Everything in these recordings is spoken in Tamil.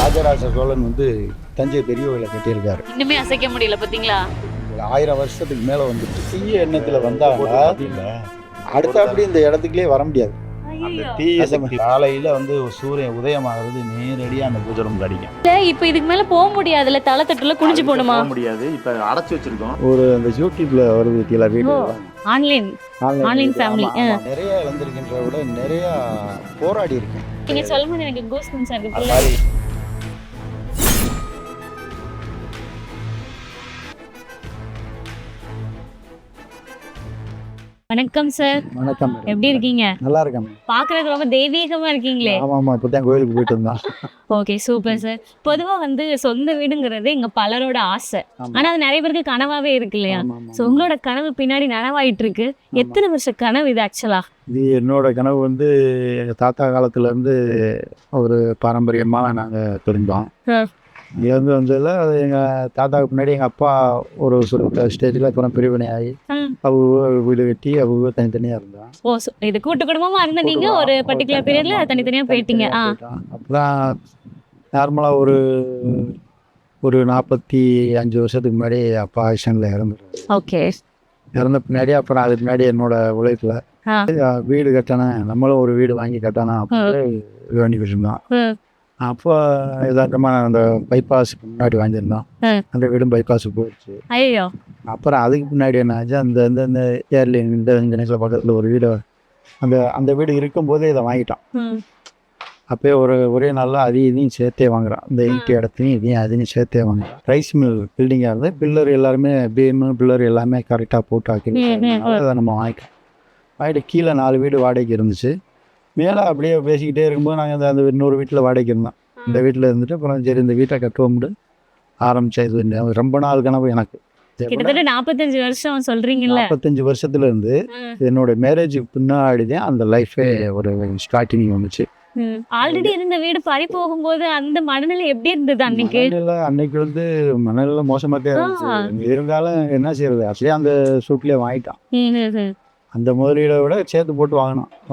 ராஜராஜ சோழன் வந்து தஞ்சை பெரிய கோயிலை கட்டியிருக்காரு. இன்னுமே அசைக்க முடியல பாத்தீங்களா? 1000 வருஷத்துக்கு மேல வந்துட்டு தீய எண்ணத்துல வந்தாங்க. அடுத்த அப்படி இந்த இடத்துக்குள்ளே வர முடியாது. அந்த தீய சக்தி காலையில வந்து சூரியன் உதயமாகிறது நேரடியாக அந்த பூஜை ரூம் அடிக்கும். இப்ப இதுக்கு மேல போக முடியாதுல, தலை தட்டுல குனிஞ்சு போகணுமா? போக முடியாது. இப்ப அடைச்சு வச்சிருக்கோம். ஒரு அந்த யூடியூப்ல வருது கீழே வீடு ஆன்லைன் ஃபேமிலி. நிறைய இழந்திருக்கின்ற விட நிறைய போராடி இருக்கேன். நீங்க சொல்லும்போது எனக்கு கூஸ்பம்ஸ் இருக்கு. அது மாதிரி வணக்கம் சார். வணக்கம். எப்படி இருக்கீங்க? நல்லா இருக்கேன். பாக்குறதுக்கு ரொம்ப தெய்வீகமா இருக்கீங்களே. ஆமா இப்பதான் கோயிலுக்கு போயிட்டு வந்தான். Okay, super sir. பொதுவா வந்து சொந்த வீடுங்கிறது எங்க பலரோட ஆசை. ஆனா அது நிறைய பேருக்கு கனவாவே இருக்கு இல்லையா? சோ உங்களோட கனவு பின்னாடி நனவாயிட்டு இருக்கு. எத்தனை வருஷ கனவு இது ஆக்சுவலா? இது என்னோட கனவு வந்து எங்கள் தாத்தா காலத்துலேருந்து ஒரு பாரம்பரியமாக நாங்கள் தெரிஞ்சோம். இங்கேருந்து வந்ததில் அது எங்கள் தாத்தாவுக்கு முன்னாடி எங்கள் அப்பா ஒரு ஸ்டேஜில் அப்புறம் பிரிவினை ஆகி அவங்க வீடு கட்டி அவங்க தனித்தனியாக இருந்தான். ஓ, இது கூட்டு குடும்பமா இருந்த நீங்க ஒரு பர்டிகுலர் பீரியட்ல தனித்தனியா போயிட்டீங்க. அப்பதான் நார்மலாக ஒரு 45 வருஷத்துக்கு முன்னாடி அப்பா ஆக்ஷனில் இறந்துருவாரு. ஓகே. இறந்த பின்னாடி அப்புறம் அதுக்கு முன்னாடி என்னோட உழைப்பில் வீடு கட்டணும், நம்மளும் ஒரு வீடு வாங்கி கட்டணும் அப்படின்னு வேண்டிக்கிட்டு இருந்தோம். அப்போ யதார்த்தமாக அந்த பைபாஸுக்கு முன்னாடி வாங்கியிருந்தோம். அந்த வீடும் பைபாஸு போயிடுச்சு. ஐயோ. அப்புறம் அதுக்கு முன்னாடி என்ன ஆச்சு, அந்த ஏர்லி இந்த நினைக்கிற பக்கத்தில் ஒரு வீடு அந்த வீடு இருக்கும்போதே இதை வாங்கிட்டோம். அப்போயே ஒரே நாளில் இதையும் சேர்த்தே வாங்குறோம். இந்த 8 இடத்தையும் அதையும் சேர்த்தே வாங்குறோம். ரைஸ் மில் பில்டிங்காக இருந்து பில்லர் எல்லாருமே பீமு பில்லர் எல்லாமே கரெக்டாக போட்டு ஆக்கி அதை நம்ம வாங்கிட்டு கீழே 4 வீடு வாடகைக்கு இருந்துச்சு. மேலே அப்படியே பேசிக்கிட்டே இருக்கும்போது நாங்கள் அந்த இன்னொரு வீட்டில் வாடகைக்கு இருந்தோம். இந்த வீட்டில் இருந்துட்டு அப்புறம் சரி இந்த வீட்டை கட்டுவோம்னு ஆரம்பித்தேன். இது ரொம்ப நாள் கனவு எனக்கு. கிட்டத்தட்ட 45 வருஷம் சொல்கிறீங்கல்ல? 45 வருஷத்துலேருந்து என்னோட மேரேஜுக்கு பின்னாடி தான் அந்த லைஃபே ஒரு ஸ்டார்டிங் வந்துச்சு. ஆல்ரெடி இருந்த வீடு பறி போகும்போது அந்த மனநிலை எப்படி இருந்தது அன்னைக்கு? அன்னைக்கு வந்து மனநிலை மோசமாக இருந்துச்சு. இருந்தாலும் என்ன செய்யறது, அப்படியே அந்த சூட்லேயே வாங்கிட்டான். அந்த முதலீடை விட சேர்த்து போட்டு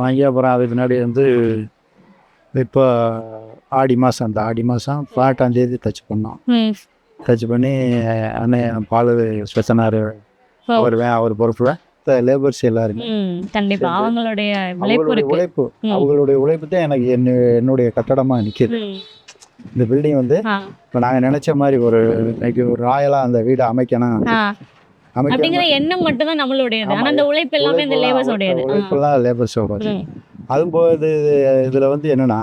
வாங்கி அப்புறம் அதுக்கு பின்னாடி வந்து இப்போ ஆடி மாதம் 18ஆம் தேதி டச் பண்ணோம். டச் பண்ணி அண்ணன் பால் ஸ்பெஷனார் அவர் பொறுப்பு லேபர்ஸ் எல்லாருமே கண்டிப்பாக அவங்களுடைய உழைப்பு தான் எனக்கு என்னுடைய கட்டடமாக நிற்கிது. இந்த பில்டிங் வந்து இப்போ நாங்கள் நினச்ச மாதிரி ஒரு ராயலாக அந்த வீடை அமைக்கணும் அப்படிங்கிற எண்ணம் மட்டும் தான் நம்மளுடையது. ஆனா அந்த உழைப்பு எல்லாமே இந்த லேபர்ஸோடையது. உழைப்பெல்லாம் லேபர்ஸோட. அதுவும் போது இதில் வந்து என்னன்னா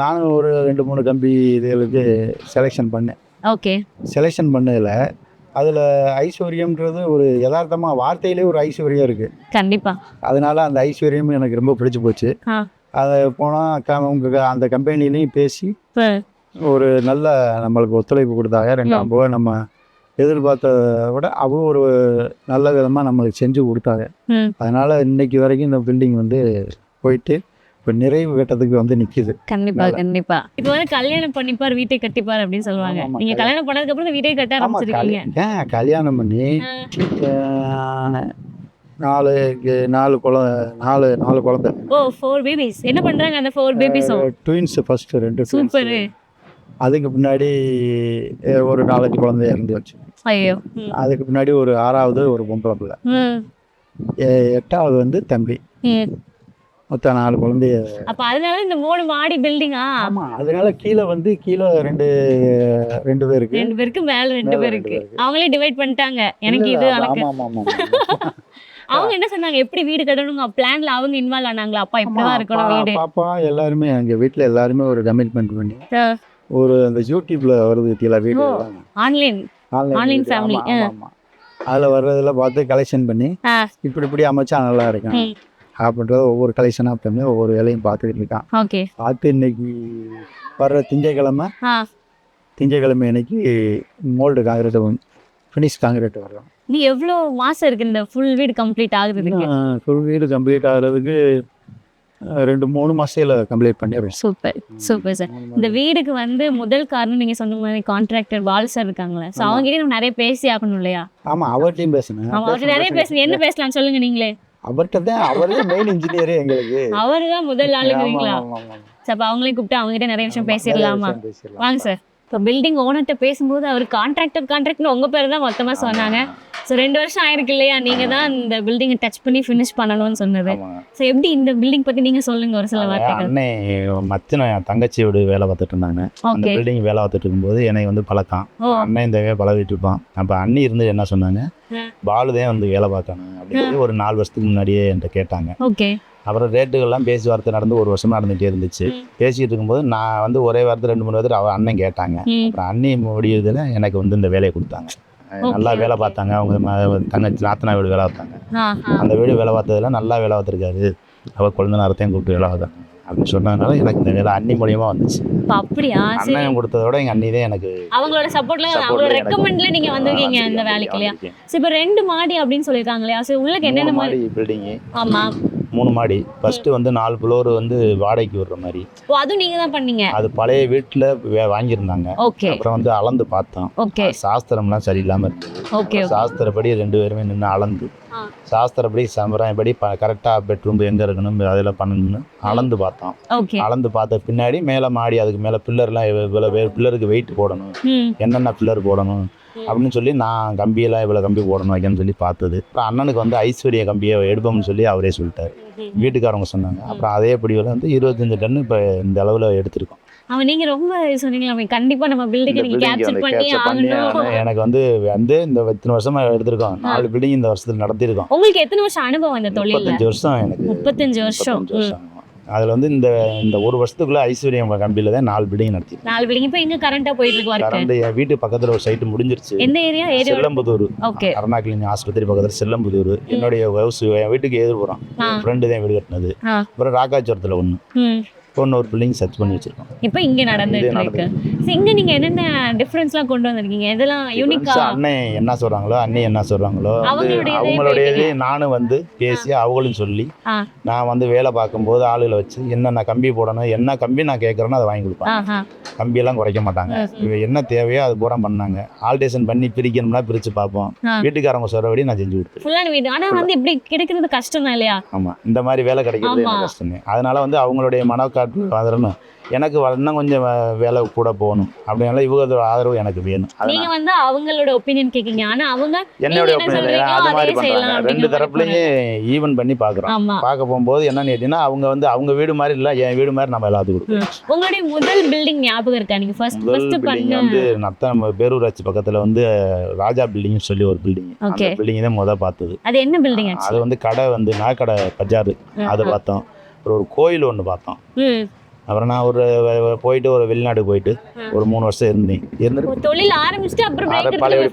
நானும் ஒரு 2-3 கம்பி இதுகளுக்கு செலெக்ஷன் பண்ணேன். ஓகே. செலெக்ஷன் பண்ணதில் அதில் ஐஸ்வர்யம்ன்றது ஒரு யதார்த்தமாக வார்த்தையிலே ஒரு ஐஸ்வர்யம் இருக்குது. கண்டிப்பாக. அதனால அந்த ஐஸ்வர்யம் எனக்கு ரொம்ப பிடிச்சி போச்சு. அதை போனால் அந்த கம்பெனிலையும் பேசி ஒரு நல்ல நம்மளுக்கு ஒத்துழைப்பு கொடுத்தாங்க. 2 ரூபா நம்ம எதிர்பார்த்த விட அவங்க ஒரு நல்ல விதமாக நம்மளுக்கு செஞ்சு கொடுத்தாங்க. அதனால இன்னைக்கு வரைக்கும் இந்த பில்டிங் வந்து போயிட்டு இப்போ நிறைவு கட்டத்துக்கு வந்து நிற்கிது. கண்டிப்பா. இப்போ வந்து கல்யாணம் பண்ணிப்பார் வீட்டை கட்டிப்பார் அப்படின்னு சொல்லுவாங்க. நீங்க கல்யாணம் பண்ணதுக்கு அப்புறம் வீட்டை கட்ட ஆரம்பிச்சிருக்கீங்க. கல்யாணம் பண்ணி 4 குழந்தை. ஓ, 4 பேபிஸ். என்ன பண்றாங்க அந்த 4 பேபிஸும்? Twins first 2. சூப்பர். அதுக்கு முன்னாடி ஒரு 4 குழந்தை இறந்து வச்சு. ஐயோ. அதுக்கு முன்னாடி ஒரு 6வது ஒரு பொம்பளை பிள்ளை. 8வது வந்து தம்பி. மொத்தம் 4 குழந்தைய. அப்ப அதனால இந்த 3 மாடி பில்டிங்கா? ஆமா, அதனால கீழே 2 பேருக்கு 2 பேருக்கு மேல 2 பேருக்கு அவங்களே டிவைட் பண்ணிட்டாங்க. எனக்கு இது அவங்க என்ன சொன்னாங்க, எப்படி வீடு கட்டணுங்க பிளான்ல அவங்க இன்வால்வ் ஆனாங்களா? அப்பா இப்படிதான் இருக்கணும் வீடு. பாப்பா எல்லாருமே எங்க வீட்டுல எல்லாருமே ஒரு கமிட்மெண்ட் பண்ணி ஒரு அந்த யூடியூப்ல வருது கீழே வீடு ஆன்லைன் ஃபேமிலி. அதில் வர்றதுல பார்த்து கலெக்ஷன் பண்ணி இப்படி அமைச்சா நல்லா இருக்கும் அப்படின்றத ஒவ்வொரு கலெக்ஷனாக பண்ணி ஒவ்வொரு வேலையும் பார்த்துக்கிட்டு இருக்கான். பார்த்து இன்னைக்கு வர்ற திங்கக்கிழமை அன்னைக்கு மோல்டு காங்கிரீட் ஃபினிஷ் காங்கிரீட் வர்றோம். நீ எவ்வளோ மாதம் இருக்கு இந்த ஃபுல் வீடு கம்ப்ளீட் ஆகுறதுக்கு? ஃபுல் வீடு கம்ப்ளீட் ஆகுறதுக்கு 2-3 மாசத்துல கம்ப்ளீட் பண்ணிடுறேன். Super sir. இந்த வீடுக்கு வந்து முதல் காரணம் நீங்க சொன்ன மாதிரி கான்ட்ராக்டர் பால் சார் இருக்காங்களா? ஸோ அவங்க கிட்ட நம்ம நிறைய பேசி ஆகணும் இல்லையா? ஆமா, அவர்கிட்டையும் பேசணும். அவர்கிட்ட நிறைய பேசணும். என்ன பேசலாம் சொல்லுங்க நீங்களே. அவர்கிட்ட தான், அவரே மெயின் இன்ஜினியரே எங்களுக்கு. அவரு தான் முதல் ஆளுங்களா? அப்ப அவங்களையும் கூப்பிட்டு அவங்க கிட்ட நிறைய விஷயம் பேசிடலாமா? வாங்க சார். இப்போ பில்டிங் ஓனர்கிட்ட பேசும்போது அவர் கான்ட்ராக்டர்னு உங்க பேர் தான் மொத்தமா சொன்னாங்க. ஸோ 2 வருஷம் ஆயிருக்கு இல்லையா, நீங்க தான் இந்த பில்டிங்கை டச் பண்ணி ஃபினிஷ் பண்ணணும்னு சொன்னது. ஸோ எப்படி இந்த பில்டிங் பத்தி நீங்க சொல்லுங்க ஒரு சில வார்த்தைகள். அண்ணே மத்தின என் தங்கச்சி வீடு வேலை பார்த்துட்டு இருந்தாங்க. அந்த பில்டிங் வேலை பார்த்துட்டு இருக்கும்போது என்னை வந்து பழக்கம். அண்ணன் இந்த பழகிட்டு இருப்பான். அப்போ அண்ணி இருந்து என்ன சொன்னாங்க, பாலுதான் வந்து வேலை பார்க்கணும் அப்படின்னு ஒரு 4 வருஷத்துக்கு முன்னாடியே என்கிட்ட கேட்டாங்க. ஓகே. அப்புறம் ரேட்டுகள்லாம் பேசி வார்த்தை நடந்து 1 வருஷமா நடந்துகிட்டே இருந்துச்சு. பேசிட்டு இருக்கும்போது நான் வந்து ஒரே வார்த்தை 2-3 வார்த்தை அவ அண்ணன் கேட்டாங்க. அப்புறம் அண்ணி முடியுதுல எனக்கு வந்து இந்த வேலையை கொடுத்தாங்க. நல்லா வேலை பார்த்தாங்க. அவங்க தங்கச்சி நாத்தனா வீடு வேலை பார்த்தாங்க. அந்த வீடு வேலை பார்த்ததுல நல்லா வேலை பார்த்துருக்காரு. அவர் குழந்தை நேரத்தையும் கூப்பிட்டு வேலை பார்த்தாங்க அப்படின்னு சொன்னதுனால எனக்கு இந்த வேலை அண்ணி மூலியமா வந்துச்சு. அப்படியா? அண்ணன் கொடுத்ததோட எங்க அண்ணி தான் எனக்கு அவங்களோட சப்போர்ட்ல அவங்களோட ரெக்கமெண்ட்ல நீங்க வந்திருக்கீங்க இந்த வேலைக்கு இல்லையா? சோ இப்போ 2 மாடி அப்படின்னு சொல்லிருக்காங்க இல்லையா? சோ உள்ளக்கு என்னென்ன மாடி பில்டிங்? ஆமா 3 மாடி. ஃபர்ஸ்ட் வந்து 4 ஃப்ளோர் வந்து வாடகைக்கு விடுற மாதிரி. ஓ, அதுவும் நீங்க தான் பண்ணீங்க? அது பழைய வீட்டுல வாங்கியிருந்தாங்க. ஓகே. அப்புறம் வந்து அளந்து பார்த்தோம். ஓகே. சாஸ்திரம்லாம் சரியில்லாம இருந்தது. ஓகே. சாஸ்திரப்படி 2 பேருமே நின்று அளந்து சாஸ்திரப்படி சம்பிரதாயப்படி கரெக்டா பெட்ரூம் எங்க இருக்கணும் அதில் பண்ணணும்னு அளந்து பார்த்தோம். அளந்து பார்த்த பின்னாடி மேலே மாடி அதுக்கு மேலே பில்லர்லாம் இவ்வளோ பில்லருக்கு வெயிட் போடணும், என்னென்ன பில்லர் போடணும் அப்படின்னு சொல்லி நான் கம்பியெல்லாம் இவ்வளோ கம்பி போடணும் வைக்கணும்னு சொல்லி பார்த்தது. அப்புறம் அண்ணனுக்கு வந்து ஐஸ்வர்யா கம்பியை எடுப்போம்னு சொல்லி அவரே சொல்லிட்டாரு. வீட்டுக்காரவங்க சொன்னாங்க. அப்புறம் அதே படிவில் வந்து 25 டன் இப்போ இந்த அளவில் எடுத்திருக்கோம். அவன் நீங்க ரொம்ப சொன்னீங்களா, கண்டிப்பா நம்ம பில்டிங் நீங்க கேப்சர் பண்ணி ஆகணும். எனக்கு வந்து இந்த இத்தனை வருஷமா எடுத்திருக்கோம். 4 பில்டிங் இந்த வருஷத்துல நடத்திருக்கோம். உங்களுக்கு எத்தனை வருஷம் அனுபவம் இந்த தொழில்ல? 35 வருஷம் எனக்கு. 35 வருஷம். அதுல வந்து இந்த 1 வருஷத்துக்குள்ள ஐஸ்வர்யம் கம்பியில தான் 4 பில்டிங் நடத்தி. 4 பில்டிங் இப்போ எங்க கரண்டா போயிட்டு இருக்கு? கரண்ட் என் வீட்டு பக்கத்துல ஒரு சைட் முடிஞ்சிருச்சு. எந்த ஏரியா? செல்லம்புதூர். ஓகே. அருணாகிலினி ஆஸ்பத்திரி பக்கத்துல செல்லம்புதூர். என்னுடைய ஹவுஸ் என் வீட்டுக்கு எதிர்புறம் ஃப்ரெண்டு தான் வீடு கட்டினது. அப்புறம் ராக்காச்சோரத்துல ஒன்று ஒரு பில்டிங் சர்ச் பண்ணி வச்சிருக்கோம். இப்போ இங்க நடந்துட்டு இருக்கு. இங்க நீங்க என்னென்ன டிஃபரன்ஸ்லாம் கொண்டு வந்திருக்கீங்க? இதெல்லாம் யூனிக்கா அண்ணன் என்ன சொல்றாங்களோ அண்ணி என்ன சொல்றாங்களோ அவங்களுடைய நானும் வந்து பேசி அவங்களும் சொல்லி நான் வந்து வேலை பார்க்கும்போது ஆளுகளை வச்சு என்னென்ன கம்பி போடணும், என்ன கம்பி நான் கேட்கறேனோ அதை வாங்கி கொடுப்பாங்க. கம்பியெல்லாம் குறைக்க மாட்டாங்க. என்ன தேவையோ அது பூரா பண்ணாங்க. ஆல்டேஷன் பண்ணி பிரிக்கணும்னா பிரிச்சு பார்ப்போம். வீட்டுக்காரங்க சொல்றபடி நான் செஞ்சு கொடுத்தேன். ஆனா வந்து இப்படி கிடைக்கிறது கஷ்டம் தான் இல்லையா? ஆமா, இந்த மாதிரி வேலை கிடைக்கிறது கஷ்டம். அதனால வந்து அவங்களுடைய மனக்காட்டு ஆதரவு எனக்கு இன்னும் கொஞ்சம் வேலை கூட போகணும் அப்படினால இவங்களோட ஆதரவு எனக்கு வேணும். நீங்க வந்து அவங்களோட ஒப்பீனியன் கேட்கீங்க, ஆனா அவங்க என்னோட ஒப்பீனியன் அது மாதிரி பண்றாங்க. 2 தரப்புலயும் ஈவன் பண்ணி பார்க்குறோம். பார்க்க போகும்போது என்னன்னு கேட்டீங்கன்னா அவங்க வந்து அவங்க வீடு மாதிரி இல்லை, என் வீடு மாதிரி நம்ம எல்லாத்துக்கும் கொடுப்போம். உங்களுடைய முதல் பில்டிங் ஞாபகம் இருக்கா? நீங்க ஃபர்ஸ்ட் பில்டிங் வந்து நத்தம் பேரூராட்சி பக்கத்துல வந்து ராஜா பில்டிங் சொல்லி ஒரு பில்டிங். அந்த பில்டிங் தான் முதல் பார்த்தது. அது என்ன பில்டிங்? அது வந்து கடை வந்து நாக்கடை பஜார் அதை பார்த்தோம். ஒரு கோயில் ஒன்று பார்த்தோம். அப்புறம் நான் போயிட்டு ஒரு வெளிநாடு போயிட்டு ஒரு 3 வருஷம் இருந்துட்டு தொழில் ஆரம்பிச்சுட்டு அப்புறம் பழையபடி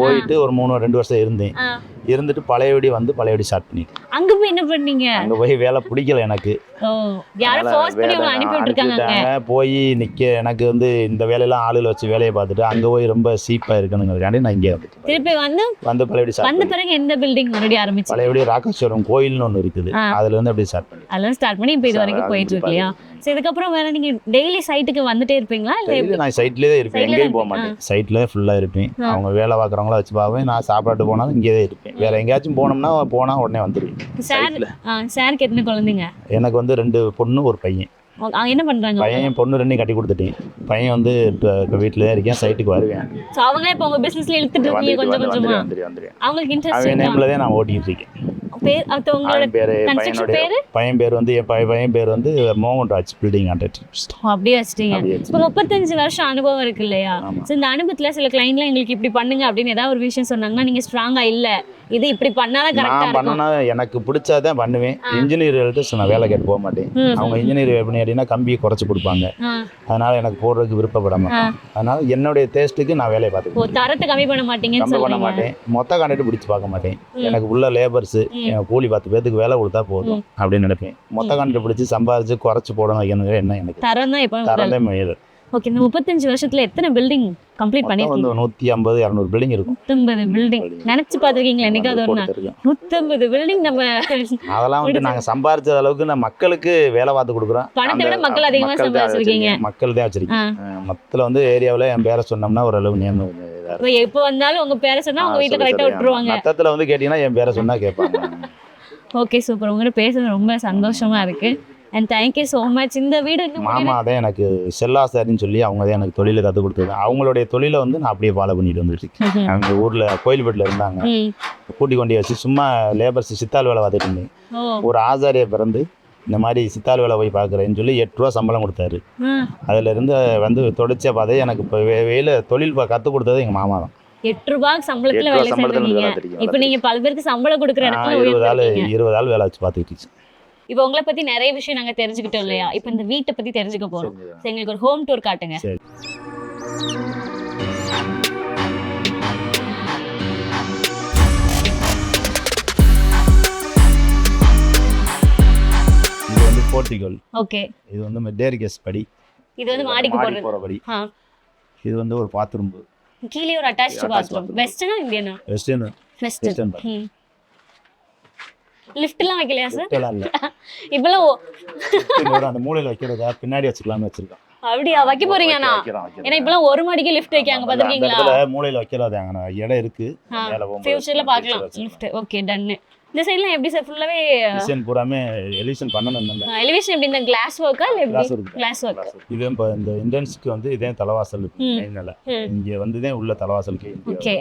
போயிட்டு ஒரு 2 வருஷம் இருந்துட்டு பழையபடி வந்து பழையபடி ஸ்டார்ட் பண்ணிட்டு அங்க போய் என்ன பண்ணீங்க? அங்க போய் வேலை பிடிக்கல எனக்கு. போய் நிக்க எனக்கு வந்து இந்த வேலையெல்லாம் ஆளுல வச்சு வேலையை பார்த்துட்டு அங்க போய் ரொம்ப சீப்பா இருக்கணுங்கிறதுக்காண்டி நான் இங்கே திருப்பி வந்து பழையபடி வந்த பிறகு எந்த பில்டிங் மறுபடியும் ஆரம்பிச்சு? பழையபடி ராக்காஸ்வரம் கோயில்னு ஒன்று இருக்குது. அதுல இருந்து அப்படியே ஸ்டார்ட் பண்ணி இப்போ இது வரைக்கும் போயிட்டு இருக்கு இல்லையா? இதுக்கப்புறம் வேற நீங்க டெய்லி சைட்டுக்கு வந்துட்டே இருப்பீங்களா? இல்ல நான் சைட்லயே தான் இருப்பேன், எங்கேயும் போக மாட்டேன். சைட்ல ஃபுல்லா இருப்பேன். அவங்க வேலை பார்க்குறவங்கள வச்சு பார்ப்பேன். நான் சாப்பாட்டு போனாலும் இங்கே தான் இருப்பேன். வேற எங்கேயாச்சும் போனா உடனே வந்துடுவேன். சாருக்கு எத்தனை குழந்தைங்க? எனக்கு வந்து 2 பொண்ணு 1 பையன். என்ன பண்றாங்க? பையன் பொண்ணு 2 கட்டி கொடுத்துட்டேன். பையன் வந்து வீட்டுல தான் இருக்கேன். சைட்டுக்கு வருவேன். அவங்களே இப்போ உங்க பிசினஸ்ல இழுத்துட்டு இருக்கீங்க கொஞ்சம் கொஞ்சமா? அவங்களுக்கு இன்ட்ரெஸ்ட் நேம்ல தான் நான் ஓட்டிட்டு இருக்கேன். பையன் பேர் வந்து பையன் பேர் வந்து மோகன்ராஜ் பில்டிங் கான்ட்ராக்டர். அப்படியே வச்சிட்டீங்க. இப்போ 35 வருஷம் அனுபவம் இருக்கு இல்லையா? இந்த அனுபவத்துல சில கிளைண்ட்ல எங்களுக்கு இப்படி பண்ணுங்க அப்படின்னு ஏதாவது ஒரு விஷயம் சொன்னாங்கன்னா நீங்க ஸ்ட்ராங்கா இல்ல இது இப்படி பண்ணாதான் கரெக்டா இருக்கும், எனக்கு பிடிச்சாதான் பண்ணுவேன். இன்ஜினியர்கள்ட்ட நான் வேலை கேட்டு போக மாட்டேன். அவங்க இன்ஜினியர் அப்படின்னா கம்பியை குறைச்சு கொடுப்பாங்க. அதனால எனக்கு போடுறதுக்கு விருப்பப்படாம, அதனால என்னுடைய டேஸ்ட்டுக்கு நான் வேலையை பார்த்துக்கேன். தரத்தை கம்மி பண்ண மாட்டேங்க? கம்மி பண்ண மாட்டேன். மொத்த கான்ட்ராக்ட் பிடிச்சு பார்க்க மாட்டேன். எனக்கு உள்ள லேபர்ஸ் கூலி 10 பேருக்கு வேலை கொடுத்தா போதும் அப்படின்னு நினைப்பேன். மொத்த கான்ட்ராக்ட் பிடிச்சி சம்பாதிச்சு குறைச்சு போடணும் என்ன எனக்கு தரம் தான் மேல. ஓகே, இந்த 35 வருஷத்துல எத்தனை பில்டிங் கம்ப்ளீட் பண்ணிருக்கீங்க? 150-200 பில்டிங் இருக்கும். 150 பில்டிங் நினைச்சு பாத்துருக்கீங்களா? என்னைக்காவது ஒரு நாள் 150 பில்டிங் நம்ம அதெல்லாம் வந்து நாங்க சம்பாதிச்ச அளவுக்கு நான் மக்களுக்கு வேலை பார்த்து கொடுக்குறோம். பணத்தை விட மக்கள் அதிகமா சம்பாதிச்சிருக்கீங்க. மக்கள் தான் வச்சிருக்கேன். மொத்தத்துல வந்து ஏரியாவில் என் பேரை சொன்னோம்னா ஓரளவு நேம் எப்போ வந்தாலும் உங்க பேரை சொன்னா உங்க வீட்டுல கரெக்டா விட்டுருவாங்க. மொத்தத்துல வந்து கேட்டீங்கன்னா என் பேரை சொன்னா கேட்பாங்க. Okay, super. உங்கள்கிட்ட பேசுறது ரொம்ப சந்தோஷமா இருக்கு. And thank you so much. இந்த வீடு இன்னும் மாமா தான் எனக்கு செல்லாசாரின்னு சொல்லி அவங்க தான் எனக்கு தொழிலை கற்றுக் கொடுத்தது. அவங்களுடைய தொழிலை வந்து நான் அப்படியே ஃபாலோ பண்ணிட்டு வந்துருக்கேன். அவங்க ஊரில் கோயில்பேட்டில் இருந்தாங்க, கூட்டி கொண்டு வச்சு சும்மா லேபர்ஸ் சித்தாள் வேலை பார்த்துட்டு இருந்தேன். ஒரு ஆசாரியை பிறந்து இந்த மாதிரி சித்தாள் வேலை போய் பார்க்குறேன்னு சொல்லி 8 ரூபா சம்பளம் கொடுத்தாரு. அதிலிருந்து வந்து தொடர்ச்சியாக பார்த்து எனக்கு இப்போ வெயில தொழில் கற்றுக் கொடுத்தது எங்கள் மாமா தான். 8 ரூபாய்க்கு சம்பளத்துல வேலை செஞ்சீங்க. இப்போ நீங்க பல பேருக்கு சம்பளம் கொடுக்குற இடத்துல 20 ஆள் வேலை வச்சு பார்த்துக்கிட்டு. இப்போ உங்களை பத்தி நிறைய விஷயம் நாங்க தெரிஞ்சுக்கிட்டோம் இல்லையா? இப்போ இந்த வீட்டை பத்தி தெரிஞ்சுக்க போறோம். எங்களுக்கு ஒரு ஹோம் டூர் காட்டுங்க. இது வந்து போர்ட்டிகல். ஓகே. இது வந்து மெட்டேரிகஸ் படி. இது வந்து மாடிக்கு போற படி. இது வந்து ஒரு பாத்ரூம். கீழே ஒரு அட்டாச்ட் பாத்ரூம். வெஸ்டர்னா இந்தியனா? வெஸ்டர்ன். லிஃப்ட்லாம் வைக்கலையா சார்? லிஃப்ட்லாம் இல்ல. இப்பலாம் அந்த மூலையில வைக்கிறதா பின்னாடி வச்சுக்கலாம்னு வச்சிருக்கோம். அப்படியே வைக்க போறீங்கனா? ஏன்னா இப்பலாம் ஒரு மாடிக்கு லிஃப்ட் வைக்காங்க பாத்துக்கீங்களா? அந்த மூலையில வைக்கிறதாங்க இடம் இருக்கு. மேல போகும். ஃபியூச்சர்ல பார்க்கலாம் லிஃப்ட். Okay done. இந்த சைடுல எப்படி சார் ஃபுல்லாவே டிசைன் பூராமே எலிவேஷன் பண்ணனும்ல. எலிவேஷன் எப்படி இந்த கிளாஸ் வர்க்கா இல்ல எப்படி? Class work. இது இந்த என்ட்ரன்ஸ்க்கு வந்து இதே தலவாசல் மெயின்ல. இங்க வந்துதே உள்ள தலவாசலுக்கு. ஓகே.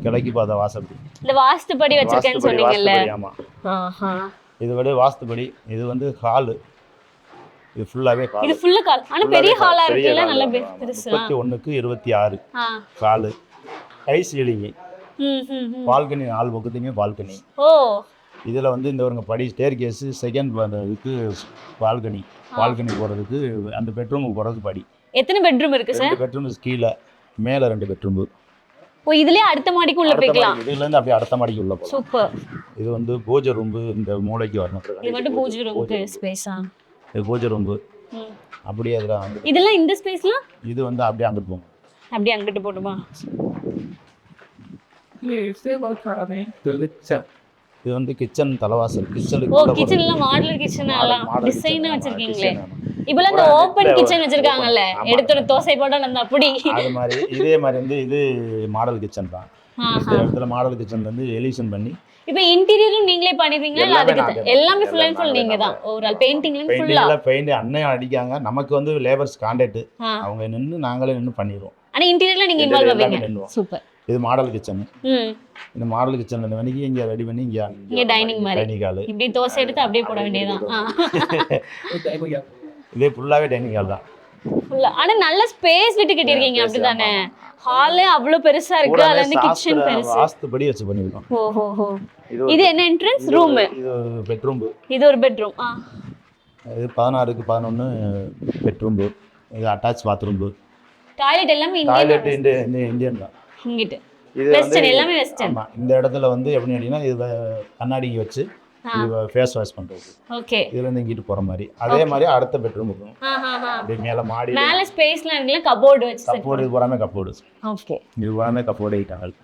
கிழக்கு பார்த்த வாசல். இந்த வாஸ்துபடி வச்சிருக்கேன்னு சொன்னீங்கல்ல. ஆமா. இது வந்து வாஸ்துபடி. இது வந்து ஹால். இது ஃபுல்லாவே ஹால். இது ஃபுல்லா ஹால். ஆனா பெரிய ஹாலா இருக்குல்ல, நல்ல பெருசா. 31க்கு 26 ஹால். High ceiling. பால்கனி 4 பக்கத்துலயுமே பால்கனி. ஓ. இதுல வந்து இந்த ஒரு படி ஸ்டேர் கேஸ் செகண்ட் இதுக்கு பால்கனி. பால்கனி போறதுக்கு அந்த பெட்ரூமுக்கு போறதுக்கு படி. எத்தனை பெட்ரூம் இருக்கு சார்? 2 பெட்ரூம் கீழ, மேல 2 பெட்ரூம். ஓ, இதுலயே அடுத்த மாடிக்கு உள்ள போய்க்கலாம். இதுல இருந்து அப்படியே அடுத்த மாடிக்கு உள்ள போலாம். சூப்பர். இது வந்து பூஜை ரூம். இந்த மூலைக்கு வரணும். இது மட்டும் பூஜை ரூமுக்கு ஸ்பேஸா? இது பூஜை ரூம். அப்படியே அதுல வந்து இதெல்லாம் இந்த ஸ்பேஸ்லாம் இது வந்து அப்படியே அங்கிட்டு போகும். அப்படியே அங்கிட்டு போடுமா? இது வந்து கிச்சன் தலவாசல். கிச்சனுக்கு ஓ, கிச்சன்ல மாடலர் கிச்சன் எல்லாம் டிசைனா வச்சிருக்கீங்களே. இப்பலாம் இந்த ஓபன் கிச்சன் வச்சிருக்காங்கல்ல, எடுத்து தோசை போட்டா நம்ம அப்படி அது மாதிரி. இதே மாதிரி வந்து இது மாடல் கிச்சன் தான். இந்த இடத்துல மாடல் கிச்சன்ல இருந்து எலிவேஷன் பண்ணி இப்போ இன்டீரியரும் நீங்களே பண்ணிடுவீங்களா இல்ல அதுக்கு எல்லாமே ஃபுல் அண்ட் ஃபுல் நீங்க தான்? ஓவரால் பெயிண்டிங்ல ஃபுல்லா பெயிண்ட் அண்ணன் அடிக்காங்க. நமக்கு வந்து லேபர்ஸ் கான்ட்ராக்ட். அவங்க நின்னு நாங்களே நின்னு பண்ணிடுவோம். ஆனா இன்டீரியர்ல நீங்க இன்வால்வ் ஆவீங்க. சூப்பர். இது மாடல் கிச்சன். இந்த மாடல் கிச்சன்ல வந்து இங்க ரெடி பண்ணி இங்க டைனிங் மாதிரி. Dining hall. இப்படி தோசை எடுத்து அப்படியே போட வேண்டியதுதான். இதே ஃபுல்லாவே டைனிங் ஹால் தான். ஃபுல்லா. ஆனா நல்ல ஸ்பேஸ் விட்டு கட்டியிருக்கீங்க அப்படிதானே? ஹாலே அவ்வளவு பெருசா இருக்கு. அதுல இருந்து கிச்சன் பெருசு. வாஸ்துபடி வச்சு பண்ணிருக்கோம். ஓஹோ. இது என்ன என்ட்ரன்ஸ் ரூம்? இது பெட்ரூம். இது ஒரு பெட்ரூம். இது 16க்கு 11 பெட்ரூம். இது அட்டாச் பாத்ரூம். டாய்லெட் எல்லாமே டாய்லெட் இந்தியன் தான். இங்கிட்ட வெஸ்டர்ன் எல்லாமே வெஸ்டர்ன். ஆமா. இந்த இடத்துல வந்து எப்படி அப்படினா இது கண்ணாடி வச்சு இது ஃபேஸ் வாஷ் பண்றது. ஓகே. இதுல இருந்து இங்கிட்டு போற மாதிரி. அதே மாதிரி அடுத்த பெட்ரூம் இருக்கும். அப்படியே மேல மாடி. மேல ஸ்பேஸ்ல இருக்குல கபோர்ட் வச்சு. கபோர்ட் இது போறாமே கபோர்ட். ஓகே. இது போறாமே கபோர்ட் ஐட்டால்.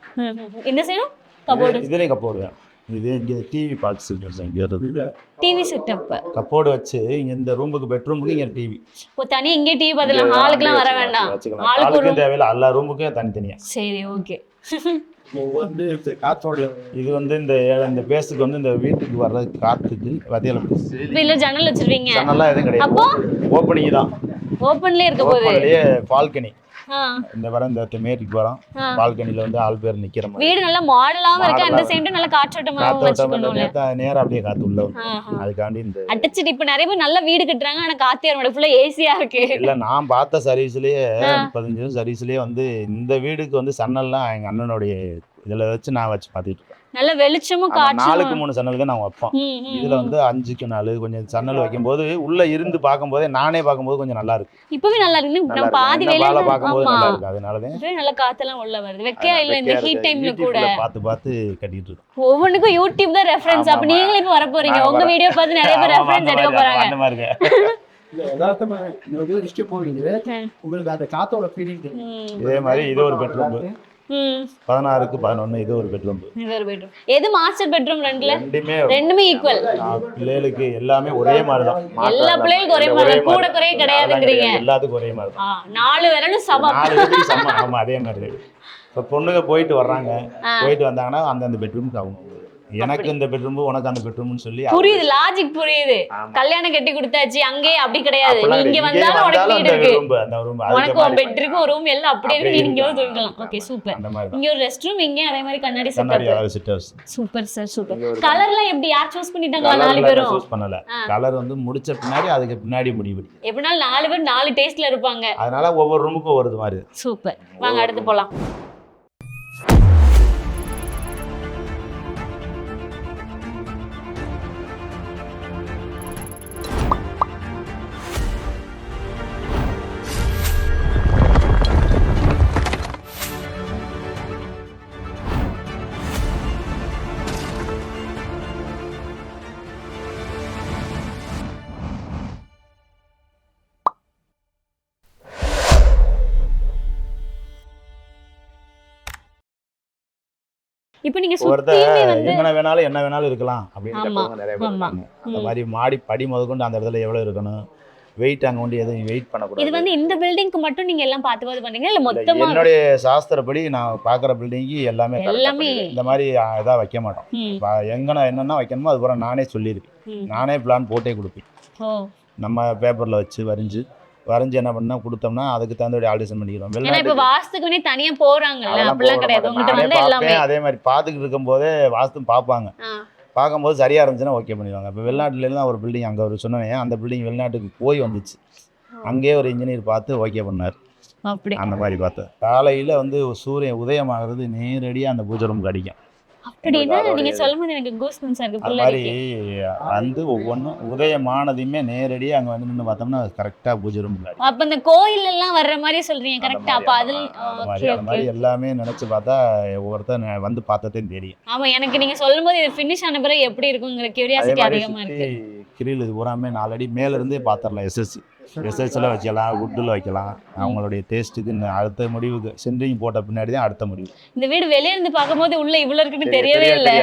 இந்த சைடும் கபோர்ட். இதுலயே கபோர்ட் தான். இது இங்க டிவி பாக்ஸ் இருக்கு. இங்க இருக்கு டிவி செட்டப். கபோர்ட் வச்சு இங்க இந்த ரூமுக்கு பெட்ரூமுக்கு இங்க டிவி. ஓ, தனி இங்க டிவி பதிலா ஹாலுக்குலாம் வர வேண்டாம். ஹாலுக்கு தேவையில்ல. எல்லா ரூமுக்கும் தனித்தனியா. சரி, ஓகே. இது வந்து இந்த பேஸ்க்கு வந்து இந்த வீட்டுக்கு வர்ற காத்துக்கு வதையில இல்ல ஜன்னல் வச்சிருவீங்க? ஜன்னல்லாம் எதுவும் கிடையாது. அப்போ ஓப்பனிங் தான். ஓப்பன்லயே இருக்க போகுது. ஓப்பன்லயே பால்கனி. இந்த வர இந்த மேட்டுக்கு வரோம். பால்கனில வந்து ஆள் பேர் நிக்கிற மாதிரி. வீடு நல்ல மாடலாவும் இருக்கு. அந்த சேம் டைம் நல்ல காற்றோட்டமாவும் வச்சுக்கணும். நேரா அப்படியே காத்து உள்ள வரும். அதுக்காண்டி இந்த அட்டச்சிட்டு இப்ப நிறைய பேர் நல்ல வீடு கட்டுறாங்க. ஆனா காத்து ஏற ஃபுல்லா ஏசியா இருக்கு. இல்ல, நான் பார்த்த சர்வீஸ்லயே 15 சர்வீஸ்லயே வந்து இந்த வீடுக்கு வந்து சன்னல்லாம் எங்க அண்ணனுடைய இதுல வச்சு நான் வச்சு பாத்துட்டு இருக்கேன். நல்ல வெளிச்சமும் காற்றும். 4க்கு 3 சன்னல் தான் நான் வைப்போம். இதுல வந்து 5க்கு 4 கொஞ்சம் சன்னல் வைக்கும்போது உள்ள இருந்து பார்க்கும்போது நானே பார்க்கும்போது கொஞ்சம் நல்லா இருக்கு. இப்பவே நல்லா இருக்கு. நம்ம பாதி வேலையில பார்க்கும்போது நல்லா இருக்கு. அதனால தான் நல்ல காத்தெல்லாம் உள்ள வருது. வெக்கையா இல்ல இந்த ஹீட் டைம்ல கூட பார்த்து கட்டிட்டு இருக்கோம். ஒவ்வொன்றுக்கும் யூடியூப் தான் ரெஃபரன்ஸ். அப்ப நீங்களே இப்ப வர போறீங்க. உங்க வீடியோ பார்த்து நிறைய பேர் ரெஃபரன்ஸ் எடுக்க போறாங்க. அந்த மாதிரி உங்களுக்கு அந்த காத்தோட ஃபீலிங். இதே மாதிரி இது ஒரு பெட்ரூம். 16க்கு 11 இது ஒரு பெட்ரூம். எது மாஸ்டர் பெட்ரூம்? ரெண்டுமே ஈக்குவல். பிள்ளைகளுக்கு எல்லாமே ஒரே மாதிரி தான். எல்லா பிள்ளைகளுக்கும் ஒரே மாதிரி தான். கூட குறைய கிடையாதுங்கறீங்க. எல்லாத்துக்கும் ஒரே மாதிரி தான். 4 விரலும் சமம். 4 விரலும் சமம். ஆமா, அதே மாதிரி. இப்ப பொண்ணுங்க போயிட்டு வர்றாங்க. போயிட்டு வந்தாங்கன்னா அந்த பெட்ரூமுக்கு அவங்க எனக்கு இந்த பெட்ரூம் உனக்கு அந்த பெட்ரூம்னு சொல்லி புரியுது, லாஜிக் புரியுது. கல்யாணம் கட்டி கொடுத்தாச்சு, அங்கே அப்படி கிடையாது. இங்க வந்தாலும் உனக்கு வந்தாலும் வீடு அந்த இருக்கு, room, அந்த room, உனக்கு ஒரு பெட் இருக்கு, ஒரு ரூம் எல்லாம் அப்படியே இருக்கு, நீங்க இங்க தூங்கலாம். Okay super. அந்த மாதிரி இங்க ஒரு ரெஸ்ட் ரூம், இங்க அதே மாதிரி கண்ணாடி கண்ணாடி setup. Sit house. Super sir, super. கலர்லாம் எப்படி, யார் சூஸ் பண்ணிட்டாங்களா? 4 பேரும் சூஸ் பண்ணல. கலர் வந்து முடிச்ச பின்னாடி அதுக்கு பின்னாடி முடிவு. எப்படினாலும் 4 பேர் 4 டேஸ்ட்ல இருப்பாங்க. அதனால ஒவ்வொரு ரூமுக்கும் ஒவ்வொரு மாதிரி. சூப்பர். வாங்க அடுத்து போலாம். இப்போ நீங்க சுத்தியுமே வந்து எங்கன வேணாலும் என்ன வேணாலும் இருக்கலாம் அப்படின்னு ஆமா, நிறைய பேர் ஆமா. இருக்காங்க. அந்த மாதிரி மாடி படி முதற்கொண்டு அந்த இடத்துல எவ்வளவு இருக்கணும், வெயிட் அங்க கொண்டு எதுவும் வெயிட் இது பண்ணக்கூடாது. வந்து இந்த பில்டிங்க்கு மட்டும் நீங்க எல்லாம் பார்த்து பண்ணீங்க இல்ல மொத்தமா? என்னுடைய சாஸ்திரப்படி நான் பாக்குற பில்டிங்கு எல்லாமே எல்லாமே இந்த மாதிரி இதா வைக்க மாட்டோம். எங்கன என்னென்ன வைக்கணுமோ அது பூரா நானே சொல்லியிருக்கேன். நானே பிளான் போட்டே கொடுப்பேன். நம்ம பேப்பர்ல வச்சு வரைஞ்சு என்ன பண்ணா கொடுத்தோம்னா அதுக்கு தகுந்த ஆல்டரேஷன் பண்ணிக்கிறோம். ஏன்னா இப்ப வாஸ்துக்குனே தனியா போறாங்கல்ல, அப்படிலாம் கிடையாது. உங்ககிட்ட வந்து எல்லாமே அதே மாதிரி பார்த்துக்கிட்டு இருக்கும்போதே வாஸ்து பார்ப்பாங்க. பார்க்கும்போது சரியா இருந்துச்சுன்னா ஓகே பண்ணிடுவாங்க. இப்போ வெளிநாட்டுல ஒரு பில்டிங் அங்கே ஒரு சொன்னேன், அந்த பில்டிங் வெளிநாட்டுக்கு போய் வந்துச்சு. அங்கேயே ஒரு இன்ஜினியர் பார்த்து ஓகே பண்ணார். அப்படி அந்த மாதிரி பார்த்து காலையில் வந்து சூரியன் உதயமாகிறது நேரடியாக அந்த பூஜை ரூமுக்கு அடிக்கும். அப்படின்னா நீங்க சொல்லும்போது எனக்கு கூஸ்பம்ஸ் இருக்கு. அது மாதிரி வந்து ஒவ்வொன்றும் உதயமானதையுமே நேரடியாக அங்கே வந்து நின்று பார்த்தோம்னா கரெக்டாக பூஜை ரூமுக்கு அடிக்கும். அப்ப இந்த கோயில் எல்லாம் வர்ற மாதிரி சொல்றீங்க கரெக்டா? அப்ப அதில் அந்த மாதிரி எல்லாமே நினைச்சு பார்த்தா ஒவ்வொருத்தர் வந்து பார்த்ததையும் தெரியும். ஆமா, எனக்கு நீங்க சொல்லும்போது இது ஃபினிஷ் ஆன பிறகு எப்படி இருக்குங்கிற கியூரியாசிட்டி அதிகமா இருக்கு. கிரில் இது பூராமே 4 அடி மேல இருந்தே பார்த்துடலாம். எஸ்எஸ்ல வைக்கலாம், வுட்டில் வைக்கலாம். அவங்களுடைய டேஸ்ட்டுக்கு அடுத்த முடிவுக்கு சென்ட்ரிங் போட்ட பின்னாடி தான் அடுத்த முடிவு. இந்த வீடு வெளியே இருந்து பார்க்கும்போது உள்ள இவ்வளவு இருக்குன்னு தெரியவே இல்லை.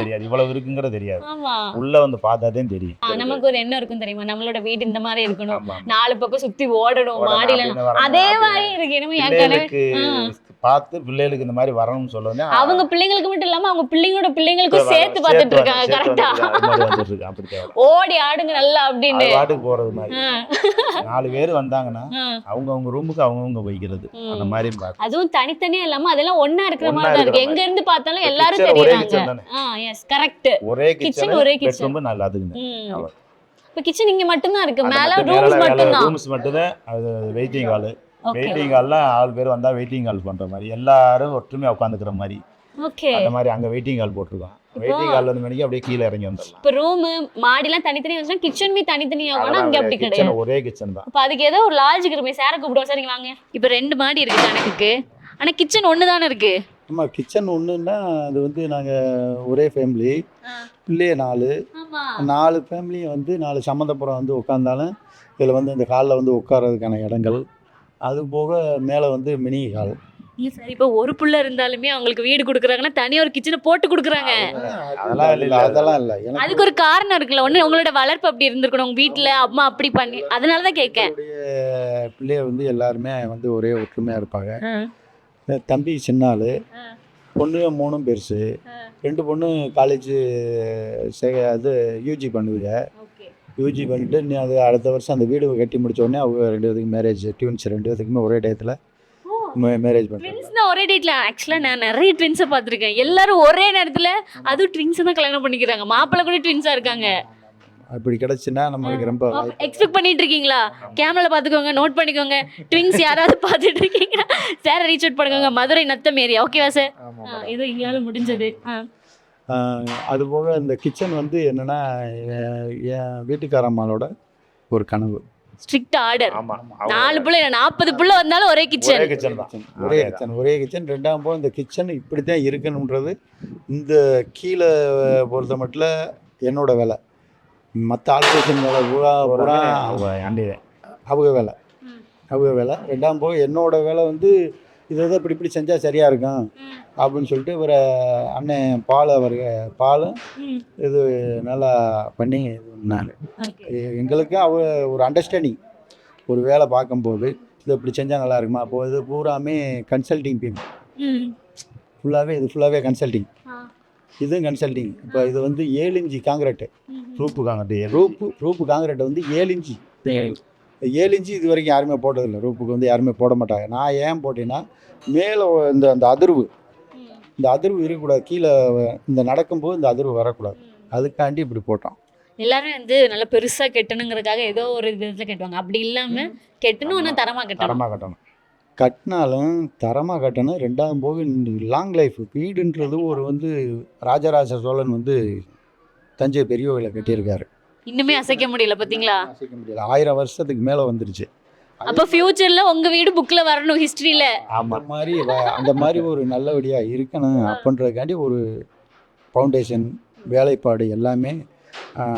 தெரியாது இவ்வளவு இருக்குங்கிறது தெரியாது. ஆமா, உள்ள வந்து பார்த்தாதான் தெரியும். நமக்கு ஒரு எண்ணம் இருக்கும் தெரியுமா, நம்மளோட வீடு இந்த மாதிரி இருக்கணும், 4 பக்கம் சுத்தி ஓடணும், மாடியில அதே மாதிரி இருக்கு. என்னமோ பார்த்து பிள்ளைகளுக்கு இந்த மாதிரி வரணும்னு சொல்லுவாங்க. அவங்க பிள்ளைங்களுக்கு மட்டும் இல்லாம அவங்க பிள்ளைங்களோட பிள்ளைங்களுக்கும் சேர்த்து பார்த்துட்டு இருக்காங்க. கரெக்டா ஓடி ஆடுங்க நல்லா அப்படின்னு பாட்டுக்கு போறது மாதிரி 4 பேர் வந்தாங்கன்னா அவங்க ரூமுக்கு அவங்க வைக்கிறது அந்த மாதிரி. அதுவும் தனித்தனியா இல்லாம அதெல்லாம் ஒண்ணா இருக்கிற மாதிரி தான் இருக்கு. எங்க இருந்து பார்த்தாலும் எல்லாரும் தெரியுறாங்க. Yes correct. ஒரே கிச்சன் ஒரே கிச்சன் ரொம்ப நல்லா அதுங்க. இப்ப கிச்சன் இங்க மட்டும் தான் இருக்கு, மேல ரூம்ஸ் மட்டும் தான். அது வெயிட்டிங் ஹால். வெயிட்டிங் ஹால்ல 4 பேர் வந்தா வெயிட்டிங் ஹால் பண்ற மாதிரி, எல்லாரும் ஒற்றுமையா உட்காந்துக்கிற மாதிரி. ஓகே, அந்த மாதிரி அங்க வெயிட்டிங் ஹால் போட்டுருக்கோம். வெயிட்டிங் ஹால்ல இருந்து மணிக்கு அப்படியே கீழ இறங்கி வந்துடலாம். இப்ப ரூம் மாடிலாம் தனித்தனியா வச்சா கிச்சன் பி தனித்தனியா ஆகும். அங்க அப்படி கிடையாது, ஒரே கிச்சன் தான். அப்ப அதுக்கு ஏதோ ஒரு லாஜிக் இருக்கு. சார கூப்பிடுவோம், சரிங்க வாங்க. இப்ப 2 மாடி இருக்கு கணக்குக்கு, ஆனா கிச்சன் ஒண்ணு தானே இருக்கு. ஆமா, கிச்சன் ஒண்ணுன்னா அது வந்து நாங்க ஒரே ஃபேமிலி, பிள்ளைய 4 ஃபேமிலியும் வந்து 4 சம்மந்தப்புறம் வந்து உட்காந்தாலும் இதில் வந்து இந்த ஹாலில் வந்து உட்கார்றதுக்கான இடங்கள், அது போக மேலே வந்து மினி ஹால். சரி, இப்போ ஒரு புள்ள இருந்தாலுமே அவங்களுக்கு வீடு கொடுக்குறாங்கன்னா தனியாக ஒரு கிச்சனை போட்டு கொடுக்குறாங்க. அதெல்லாம் இல்லை. அதுக்கு ஒரு காரணம் இருக்குல்ல. ஒன்று உங்களோட வளர்ப்பு அப்படி இருந்திருக்கணும், உங்கள் வீட்டில் அம்மா அப்படி பண்ணி, அதனால தான் கேட்கேன். பிள்ளைய வந்து எல்லாருமே வந்து ஒரே ஒற்றுமையாக இருப்பாங்க. தம்பி சின்னாள், பொண்ணு 3 பெருசு, 2 பொண்ணு காலேஜ் அது யூஜி பண்ணுதுங்க. யூஜி பண்ணிட்டு நீ அது அடுத்த வருஷம் அந்த வீடு கட்டி முடிச்ச உடனே அவங்க 2 பேத்துக்கும் மேரேஜ். ட்வின்ஸ் 2 பேத்துக்குமே ஒரே டயத்தில் மேரேஜ் பண்ணுறாங்க. ஒரே டேட்ல. ஆக்சுவலாக நான் நிறைய ட்வின்ஸை பார்த்துருக்கேன். எல்லாரும் ஒரே நேரத்தில் அதுவும் ட்வின்ஸை தான் கல்யாணம் பண்ணிக்கிறாங்க. மாப்பிள்ளை கூட ட்வின்ஸாக இருக்காங்க. அப்படி கிடச்சுன்னா நம்மளுக்கு ரொம்ப எக்ஸ்பெக்ட் பண்ணிட்டு இருக்கீங்களா? கேமரால பார்த்துக்கோங்க, நோட் பண்ணிக்கோங்க. ட்வின்ஸ் யாராவது பார்த்துட்டு இருக்கீங்கன்னா சார் ரீச் அவுட் பண்ணுங்க. மதுரை நத்தம் ஏரியா. ஓகேவா சார்? இது இங்கேயாலும் முடிஞ்சது. அதுபோக இந்த கிச்சன் வந்து என்னென்னா என் வீட்டுக்காரம்மாளோட ஒரு கனவு. Strict order. 4 புள்ள 40 புள்ள வந்தாலும் ஒரே கிச்சன். ஒரே கிச்சன். 2ஆம் போது இந்த கிச்சன் இப்படி தான் இருக்கணுன்றது இந்த கீழே பொறுத்த மட்டும் என்னோட வேலை. மற்ற ஆல்ட்ரேஷன் வேலை பூரா அவங்க வேலை. 2ஆம் போது என்னோட வேலை வந்து இதை இப்படி செஞ்சால் சரியாக இருக்கும் அப்படின்னு சொல்லிட்டு ஒரு அண்ணன் பாலும் இது நல்லா பண்ணி எங்களுக்கு ஒரு அண்டர்ஸ்டாண்டிங். ஒரு வேலை பார்க்கும்போது இதை இப்படி செஞ்சால் நல்லா இருக்குமா? அப்போது இது பூராமே கன்சல்டிங் டீம். ஃபுல்லாகவே கன்சல்டிங். இதுவும் கன்சல்டிங். இப்போ இது வந்து 7 இன்ச்சு காங்கிரீட்டு. ரூப்பு காங்கிட்டு ரூப்பு காங்கிரீட்டை வந்து 7 இன்ச்சு. 7 இன்ச்சு இது வரைக்கும் யாருமே போட்டதில்லை. ரூப்புக்கு வந்து யாருமே போட மாட்டாங்க. நான் ஏன் போட்டேன்னா மேலே அந்த அதிர்வு இருக்கக்கூடாது. கீழே இந்த நடக்கும்போது இந்த அதிர்வு வரக்கூடாது. அதுக்காண்டி இப்படி போட்டோம். எல்லாரும் வந்து நல்லா பெருசா கட்டணுங்கிறதுக்காக ஏதோ ஒரு விதத்துல கட்டுவாங்க. அப்படி இல்லாம கட்டணும், ஆனால் தரமா கட்டணும். கட்டினாலும் தரமாக கட்டணும். ரெண்டாவது போக லாங் லைஃப் வீடுன்றது ஒரு வந்து ராஜராஜ சோழன் வந்து தஞ்சை பெரிய கோயிலை கட்டியிருக்காரு. இன்னுமே அசைக்க முடியல பாத்தீங்களா? அசைக்க முடியல. 1000 வருஷத்துக்கு மேலே வந்துருச்சு. அப்ப ஃபியூச்சர்ல உங்க வீடு புக்ல வரணும், ஹிஸ்டரியில. அந்த மாதிரி ஒரு நல்லபடியாக இருக்கணும் அப்படின்றதுக்காண்டி ஒரு ஃபவுண்டேஷன் வேலைப்பாடு எல்லாமே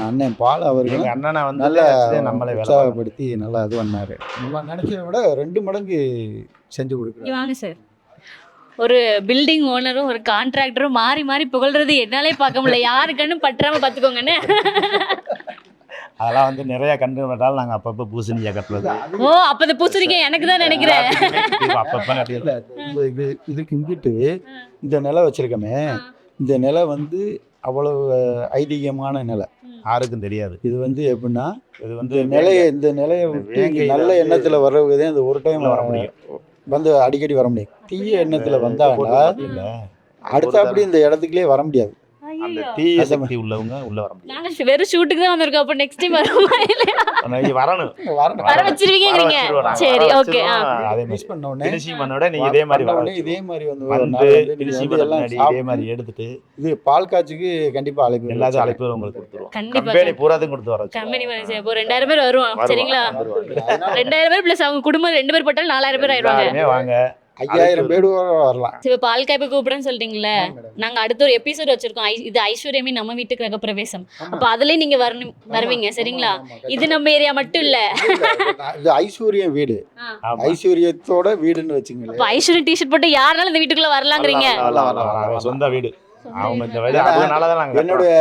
அண்ணன் பால் அவர்கள் அண்ணனை வந்து நல்லா நம்மளை உற்சாகப்படுத்தி நல்லா இது பண்ணார். நம்ம நினச்சதை விட 2 மடங்கு செஞ்சு கொடுக்குறாங்க. வாங்க சார். ஒரு பில்டிங் ஓனரும் ஒரு கான்ட்ராக்டரும் மாறி மாறி புகழ்றது என்னாலே பார்க்க முடியல. யாருக்கன்னு பற்றாம பார்த்துக்கோங்கன்னு. அதெல்லாம் வந்து நிறைய கண்டு நட்டாலும் நாங்கள் அப்பப்போ பூசணிக்காய் கட்டுறது. ஓ, அப்போ இந்த பூசணிக்காய் எனக்கு தான் நினைக்கிறேன். அப்பப்போ கட்டிடுறது. இதுக்கு இங்கிட்டு இந்த நிலம் வச்சிருக்கோமே, இந்த நிலம் வந்து அவ்வளவு ஐதீகமான நிலை, யாருக்கும் தெரியாது. இது வந்து எப்படின்னா இது வந்து இந்த நிலையை விட்டு நல்ல எண்ணத்தில் வர்றவங்க தான் இந்த ஒரு டைம் வர முடியும். வந்து அடிக்கடி வர முடியும். தீய எண்ணத்தில் வந்தாங்கன்னா அடுத்த அப்படி இந்த இடத்துக்குள்ளே வர முடியாது. அந்த தீய சக்தி உள்ளவங்க உள்ள வர முடியும். நாங்க வெறும் ஷூட்டுக்கு தான் வந்திருக்கோம். அப்ப நெக்ஸ்ட் டைம் வருமா இல்லையா? வரணும். வர வச்சிருவீங்க நீங்க. சரி, ஓகே. அதே மிஸ் பண்ண உடனே ஃபினிஷிங் பண்ண உடனே நீங்க இதே மாதிரி வந்து ஃபினிஷிங் பண்ண இதே மாதிரி எடுத்துட்டு இது பால் காட்சிக்கு கண்டிப்பா அழைப்பு, எல்லாத்தையும் அழைப்பு உங்களுக்கு கொடுத்துருவோம். கண்டிப்பா கம்பெனி பூராத்தையும் கொடுத்து வரோம். கம்பெனி வந்து இப்போ 2000 பேர் வருவாங்க. சரிங்களா? 2000 பேர் பிளஸ் அவங்க குடும்பம் 2 பேர் போட்டாலும் 4000 பேர் ஆயிடுவாங்க. வாங்க. 5000 பேர் வரலாம். சரி, பால் காய்ப்பு கூப்பிடுறேன்னு சொல்லிட்டீங்களே. நாங்க அடுத்த ஒரு எபிசோட் வச்சிருக்கோம். இது ஐஸ்வர்யமே நம்ம வீட்டுக்கு கிரக பிரவேசம். அப்ப அதுலயே நீங்க வருவீங்க. சரிங்களா? இது நம்ம ஏரியா மட்டும் இல்ல, இது ஐஸ்வர்யம் வீடு, ஐஸ்வர்யத்தோட வீடுன்னு வச்சுங்களேன். அப்ப ஐஸ்வர்யம் டிஷர்ட் போட்டு யாருனாலும் இந்த வீட்டுக்குள்ள வரலாங்கிறீங்க. சொந்த வீடு. அவங்க இந்த வீடு அதனாலதான் நாங்க என்னுடைய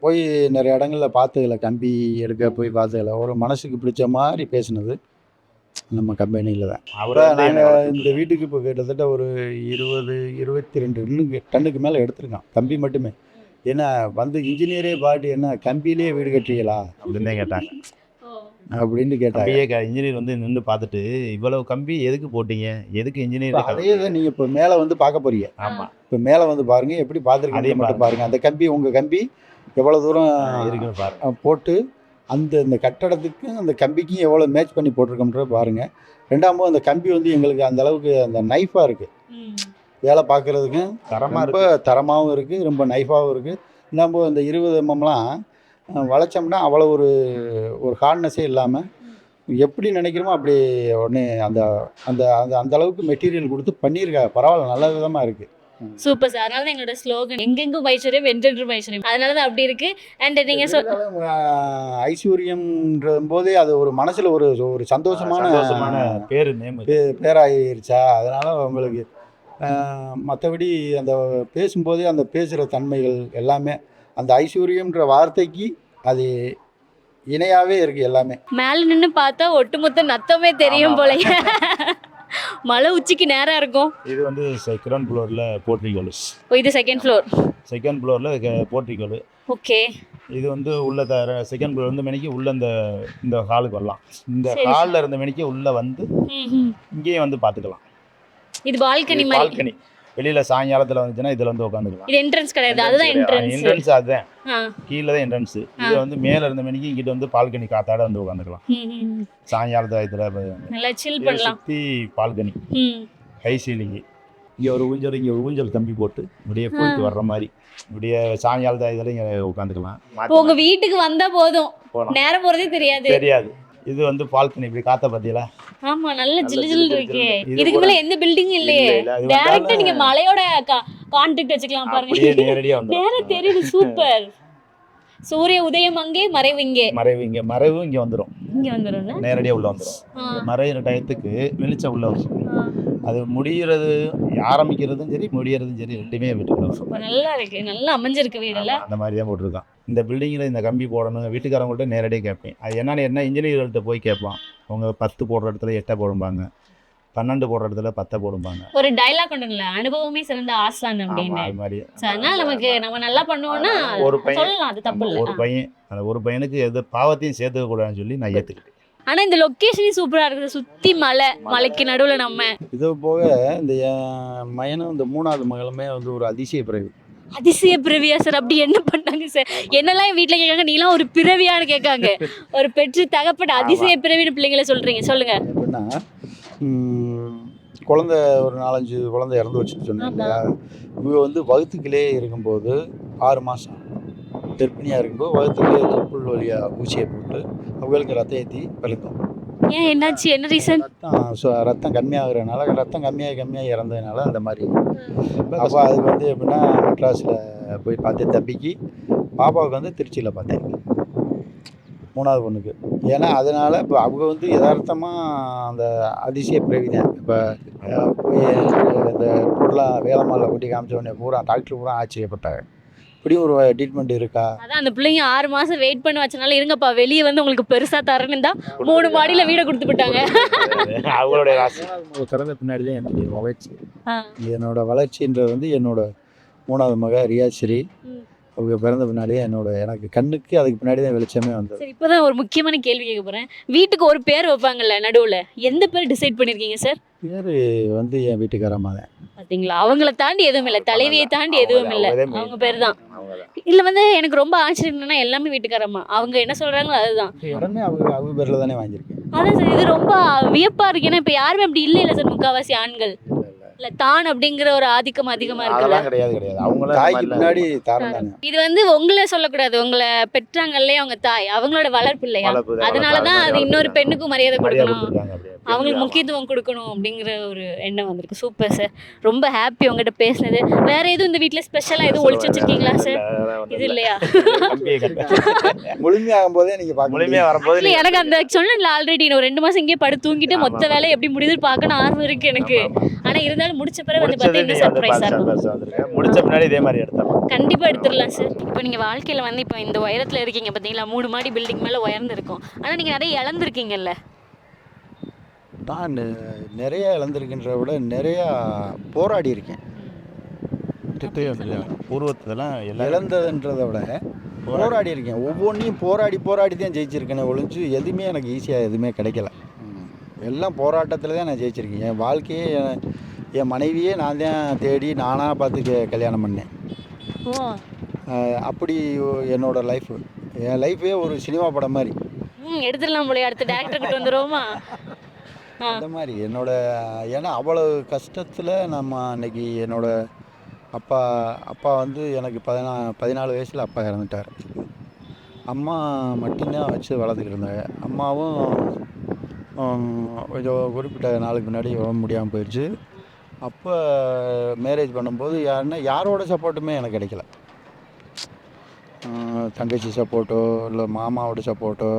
போய் நிறைய இடங்கள்ல பார்த்ததுல, கம்பி எடுக்க போய் பார்த்ததுல ஒரு மனசுக்கு பிடிச்ச மாதிரி பேசினது நம்ம கம்பெனியில் தான். நாங்கள் இந்த வீட்டுக்கு இப்போ கிட்டத்தட்ட ஒரு 22 டன்னுக்கு மேலே எடுத்திருக்கோம் கம்பி மட்டுமே. ஏன்னா வந்து இன்ஜினியரே பாட்டு என்ன கம்பியிலேயே வீடு கட்டுறீங்களா அப்படின்னு கேட்டாங்க. அப்படின்னு கேட்டாங்க. இன்ஜினியர் வந்து நின்று பார்த்துட்டு இவ்வளவு கம்பி எதுக்கு போட்டீங்க, எதுக்கு இன்ஜினியர்? அதே தான் நீங்கள் இப்போ மேலே வந்து பார்க்க போறீங்க. ஆமாம், இப்போ மேலே வந்து பாருங்க எப்படி பார்த்துருக்கீங்க மட்டும் பாருங்க. அந்த கம்பி உங்கள் கம்பி எவ்வளோ தூரம் இருக்குன்னு பாருங்க. போட்டு இந்த கட்டடத்துக்கும் அந்த கம்பிக்கும் எவ்வளோ மேட்ச் பண்ணி போட்டிருக்கோம்ன்ற பாருங்கள். ரெண்டாவது அந்த கம்பி வந்து எங்களுக்கு அந்த அளவுக்கு அந்த நைஃபாக இருக்குது, வேலை பார்க்குறதுக்கும் ரொம்ப தரமாகவும் இருக்குது, ரொம்ப நைஃபாகவும் இருக்குது. நம்ம இந்த 20 mmலாம் வளைச்சோம்னா அவ்வளோ ஒரு ஹார்ட்னஸே இல்லாமல் எப்படி நினைக்கிறோமோ அப்படி உடனே அந்த அந்த அந்த அளவுக்கு மெட்டீரியல் கொடுத்து பண்ணியிருக்காங்க. பரவாயில்ல, நல்ல விதமாக இருக்குது. Super sir. அதனால தான் எங்களோட ஸ்லோகன் எங்கெங்கும் ஐஸ்வர்யம் என்றென்றும் ஐஸ்வர்யம். அதனால தான் அப்படி இருக்கு. அண்ட் நீங்க ஐஸ்வர்யம்ன்ற போதே அது ஒரு மனசுல ஒரு சந்தோஷமான பேராயிருச்சா. அதனால உங்களுக்கு மற்றபடி அந்த பேசும்போதே அந்த பேசுகிற தன்மைகள் எல்லாமே அந்த ஐஸ்வர்யம்ன்ற வார்த்தைக்கு அது இணையாவே இருக்கு. எல்லாமே மேல நின்று பார்த்தா ஒட்டுமொத்த நத்தமே தெரியும் போல. மலை உச்சிக்கு நேரா இருக்கும். இது வந்து செகண்ட் ஃப்ளோர்ல போர்ட்டிகோல். இது செகண்ட் ஃப்ளோர். செகண்ட் ஃப்ளோர்ல போர்ட்டிகோல். ஓகே. இது வந்து உள்ள செகண்ட் ஃப்ளோர் வந்து மணிக்கு உள்ள இந்த ஹாலுக்கு வரலாம். இந்த ஹால்ல இருந்த மணிக்கு உள்ள வந்து இங்கேயே வந்து பாத்துக்கலாம். இது பால்கனி மாதிரி. பால்கனி வெளியில சாயங்காலத்துல வந்துச்சுன்னா இதுல வந்து உட்காந்துக்கலாம். இது என்ட்ரன்ஸ் கிடையாது, அதுதான் என்ட்ரன்ஸ். என்ட்ரன்ஸ் அதுதான், கீழே தான் என்ட்ரன்ஸ். இது வந்து மேல இருந்த மணிக்கு இங்கிட்ட வந்து பால்கனி காத்தாட வந்து உட்காந்துக்கலாம். சாயங்காலத்துல இதுல நல்லா சில் பண்ணலாம். சுத்தி பால்கனி, ஹை சீலிங். இங்க ஒரு ஊஞ்சல் கம்பி போட்டு இப்படியே போயிட்டு வர்ற மாதிரி இப்படியே சாயங்காலத்தை இதுல இங்க உட்காந்துக்கலாம். உங்க வீட்டுக்கு வந்தா போதும், நேரம் போறதே தெரியாது. இது வந்து பால்கனி இப்படி காத்த பாத்தீங்களா? ஆமா, நல்ல ஜில் ஜில் இருக்கு. இதுக்கு மேல எந்த பில்டிங் இல்லையே. டைரக்ட்டா நீங்க மலையோட கான்டாக்ட் வச்சுக்கலாம் பாருங்க. நேரா தெரியுது. சூப்பர். சூரிய உதயம் அங்கே, மறைவு இங்கே. மறைவு இங்க வந்துரும். நேரடியா உள்ள வந்துரும். மறையிற டயத்துக்கு வெளிச்சம் உள்ள வரும். அது முடிகிறது ஆரம்பிக்கிறதும் சரி முடியறதும் சரி ரெண்டுமே விட்டுக்கலாம். நல்லா இருக்கு, நல்லா அமைஞ்சிருக்கு வீடுல. அந்த மாதிரி தான் போட்டிருக்கான். இந்த பில்டிங்கில் இந்த கம்பி போடணும் வீட்டுக்காரங்கள்ட்ட நேரடியாக கேட்பேன். அது என்ன இன்ஜினியர்கள்ட்ட போய் கேட்பான். அவங்க 10 போடுற இடத்துல 8 போடும்பாங்க. 12 போடுற இடத்துல 10 போடுவாங்க. ஒரு டைலாக் ஒண்ணுல அனுபவமே சிறந்த ஆசான் அப்படின்னு. அது மாதிரி So, அதனால நமக்கு நம்ம நல்லா பண்ணுவோம்னா ஒரு பையன் சொல்லலாம், அது தப்பு இல்ல. ஒரு பையன் அந்த ஒரு பையனுக்கு எது பாவத்தையும் சேர்த்துக்க கூடாதுன்னு சொல்லி நான் ஏத்துக்கிட்டேன். ஆனா இந்த லொகேஷனே சூப்பரா இருக்குது, சுத்தி மலைக்கு நடுவுல நம்ம. இது போக இந்த என் மகனும் இந்த 3வது மகளுமே வந்து ஒரு அதிசய பிறவி. அதிசய பிறவியா சார்? அப்படி என்ன பண்ணாங்க சார்? என்னெல்லாம் என் வீட்டுல கேட்காங்க, நீலாம் ஒரு பிறவியான்னு கேட்காங்க. ஒரு பெற்று தகப்பட்ட அதிசய பிறவின்னு பிள்ளைங்களை சொல்றீங்க, சொல்லுங்க. எப்படின்னா குழந்தை ஒரு 4-5 குழந்தை இறந்து வச்சுன்னு சொன்னேன் இல்லையா. இவங்க வந்து வகுத்துக்கிலே இருக்கும்போது 6 மாதம் கர்ப்பிணியாக இருக்கும்போது வகுத்துக்கிலே தொப்புள் வழியாக ஊசியை போட்டு அவங்களுக்கு ரத்தம் ஏற்றி பழுத்தோம். ஏன், என்னாச்சு, என்ன ரீசன்? ரத்தம் கம்மியாகிறதுனால, ரத்தம் கம்மியாகி இறந்ததுனால அந்த மாதிரி. அப்போ அதுக்கு வந்து எப்படின்னா மெட்ராஸில் போய் பார்த்தேன் தம்பிக்கு. பாப்பாவுக்கு வந்து திருச்சியில் பார்த்தேன் 3வது பொண்ணுக்கு. ஏன்னா அதனால் இப்போ அவங்க வந்து யதார்த்தமாக அந்த அதிசய பிறவி தான். இப்போ போய் இந்த பொருளாக வேலம்மாவில் கொட்டி காமிச்ச உடனே பூரா டாக்டர் பூரா ஆச்சரியப்பட்டாங்க, இப்படியும் ஒரு ட்ரீட்மெண்ட் இருக்கா. அதான் அந்த பிள்ளைங்க 6 மாசம் வெயிட் பண்ண வச்சனால இருங்கப்பா வெளியே வந்து உங்களுக்கு பெருசா தரேன்னு தான் 3 மாடியில வீட கொடுத்து போட்டாங்க. அவங்களுடைய ராசி திறந்த பின்னாடி தான் என்னுடைய வளர்ச்சி. என்னோட வளர்ச்சின்றது வந்து என்னோட 3வது மக ரியாஸ்ரீ அவங்க பிறந்த பின்னாடியே எனக்கு கண்ணுக்கு அதுக்கு பின்னாடி தான் வெளிச்சமே வந்தது. சரி, இப்போதான் ஒரு முக்கியமான கேள்வி கேட்க போறேன். வீட்டுக்கு ஒரு பேர் வைப்பாங்கல்ல நடுவுல, எந்த பேர் டிசைட் பண்ணிருக்கீங்க சார்? பேர் வந்து என் வீட்டுக்காரம்மா தான். பாத்தீங்களா, அவங்கள தாண்டி எதுவும் இல்லை, தலைவியை தாண்டி எதுவும் இல்லை, அவங்க பேர் தான். இதுல வந்து எனக்கு ரொம்ப ஆச்சரியம் என்னன்னா எல்லாமே வீட்டுக்காரம்மா, அவங்க என்ன சொல்றாங்களோ அதுதான். இடமே அவங்க பேர்ல தானே வாங்கியிருக்கேன். அதான் சார், இது ரொம்ப வியப்பா இருக்கு. ஏன்னா இப்ப யாருமே அப்படி இல்லை சார், முக்காவாசி ஆண்கள் இல்ல தான் அப்படிங்கிற ஒரு ஆதிக்கம் அதிகமா இருக்குல்ல. கிடையாது. அவங்கள தாய்க்கு பின்னாடி தாரம் தானே. இது வந்து உங்களை சொல்லக்கூடாது, உங்களை பெற்றாங்கல்லே அவங்க தாய், அவங்களோட வளர்ப்பு இல்லையா, அதனாலதான் அது இன்னொரு பெண்ணுக்கும் மரியாதை கொடுக்கணும், அவங்களுக்கு முக்கியத்துவம் கொடுக்கணும் அப்படிங்கிற ஒரு எண்ணம் வந்திருக்கு. சூப்பர் சார், ரொம்ப ஹாப்பி உங்ககிட்ட பேசினது. வேற எதுவும் இந்த வீட்டுல ஸ்பெஷலா எதுவும் ஒளிச்சு வச்சிருக்கீங்களா சார்? இது இல்லையா? முழுமையாகும் போதே நீங்க முழுமையா வரும்போது எனக்கு அந்த சொன்னல ஆல்ரெடி ஒரு 2 மாசம் இங்கே படுத்து தூங்கிட்டு மொத்த வேலை எப்படி முடியுதுன்னு பார்க்கணும் ஆர்வம் இருக்கு எனக்கு. ஆனா இருந்தாலும் முடிச்ச பிறகு வந்து பார்த்தா இன்னும் சர்ப்ரைஸா இருக்கும். முடிச்ச பின்னாடி இதே மாதிரி எடுத்துடலாம், கண்டிப்பா எடுத்துடலாம் சார். இப்போ நீங்க வாழ்க்கையில வந்து இப்போ இந்த உயரத்துல இருக்கீங்க பாத்தீங்களா, 3 மாடி பில்டிங் மேல உயர்ந்து இருக்கும். ஆனா நீங்க நிறைய இழந்திருக்கீங்கல்ல. நான் நிறைய இழந்திருக்கின்ற விட நிறைய போராடி இருக்கேன். பூர்வத்தெல்லாம் இழந்ததுன்றதை விட போராடி இருக்கேன். ஒவ்வொன்றையும் போராடி தான் ஜெயிச்சிருக்கேன். ஒழிஞ்சு எதுவுமே எனக்கு ஈஸியாக எதுவுமே கிடைக்கல. எல்லாம் போராட்டத்தில் தான் நான் ஜெயிச்சிருக்கேன். என் வாழ்க்கையே என் மனைவியே நான் தான் தேடி நானாக பார்த்து கல்யாணம் பண்ணேன். அப்படி என்னோட லைஃப், என் லைஃபே ஒரு சினிமா படம் மாதிரி. எடுத்துடலாம் போல, அடுத்த டேரக்டர் கிட்ட வந்துருவோமா அந்த மாதிரி என்னோட. ஏன்னா அவ்வளோ கஷ்டத்தில் நம்ம அன்னைக்கு என்னோட அப்பா வந்து எனக்கு 14 வயசில் அப்பா இறந்துட்டார். அம்மா மட்டும்தான் வச்சு வளர்த்துக்கிட்டு இருந்தாங்க. அம்மாவும் கொஞ்சம் குறிப்பிட்ட நாளுக்கு முன்னாடி உடம்பு முடியாமல் போயிடுச்சு. அப்போ மேரேஜ் பண்ணும்போது யாரோட சப்போர்ட்டுமே எனக்கு கிடைக்கல. தங்கச்சி சப்போர்ட்டோ இல்லை மாமாவோட சப்போர்ட்டோ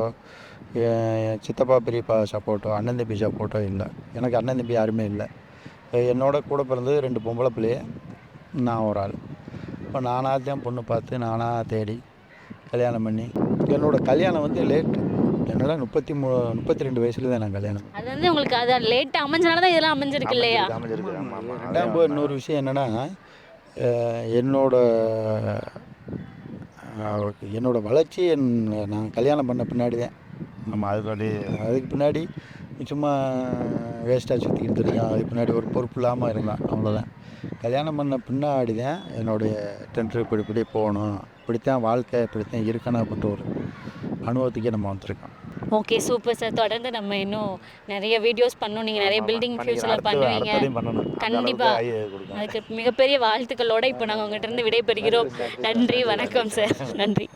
என் சித்தப்பா பெரியப்பா சப்போர்ட்டோ அண்ணன் தம்பி சப்போர்ட்டோ இல்லை. எனக்கு அண்ணன் தம்பி யாருமே இல்லை. என்னோட கூட பிறந்தது 2 பொம்பளை பிள்ளைய, நான் ஒரு ஆள். இப்போ நானாக தான் பொண்ணு பார்த்து நானாக தேடி கல்யாணம் பண்ணி. என்னோடய கல்யாணம் வந்து லேட்டு. என்னால் 32 வயசுல தான் நான் கல்யாணம். அது வந்து உங்களுக்கு அது லேட்டாக அமைஞ்சனால தான் இதெல்லாம் அமைஞ்சிருக்கு இல்லையா? ரெண்டாவது இன்னொரு விஷயம் என்னென்னா, என்னோட வளர்ச்சி நான் கல்யாணம் பண்ண பின்னாடி தான். நம்ம அதுக்கு பின்னாடி சும்மா வேஸ்ட்டாக சுற்றிக்கிட்டு இருக்கேன். அதுக்கு பின்னாடி ஒரு பொறுப்பு இல்லாமல் இருந்தான், அவ்வளோதான். கல்யாணம் பண்ண பின்னாடி தான் என்னுடைய டென்த்து இப்படி போகணும், இப்படித்தான் வாழ்க்கை, இப்படித்தான் இருக்கணும் அப்படின்ற ஒரு அனுபவத்துக்கே நம்ம வந்துருக்கோம். Okay, super sir. தொடர்ந்து நம்ம இன்னும் நிறைய வீடியோஸ் பண்ணணும், நீங்கள் நிறைய பில்டிங் ஃபியூச்சரில் பண்ணுவீங்க கண்டிப்பாக. அதுக்கு மிகப்பெரிய வாழ்த்துக்களோடு இப்போ நாங்கள் உங்கள்கிட்ட இருந்து விடைபெறுகிறோம். நன்றி, வணக்கம் சார். நன்றி.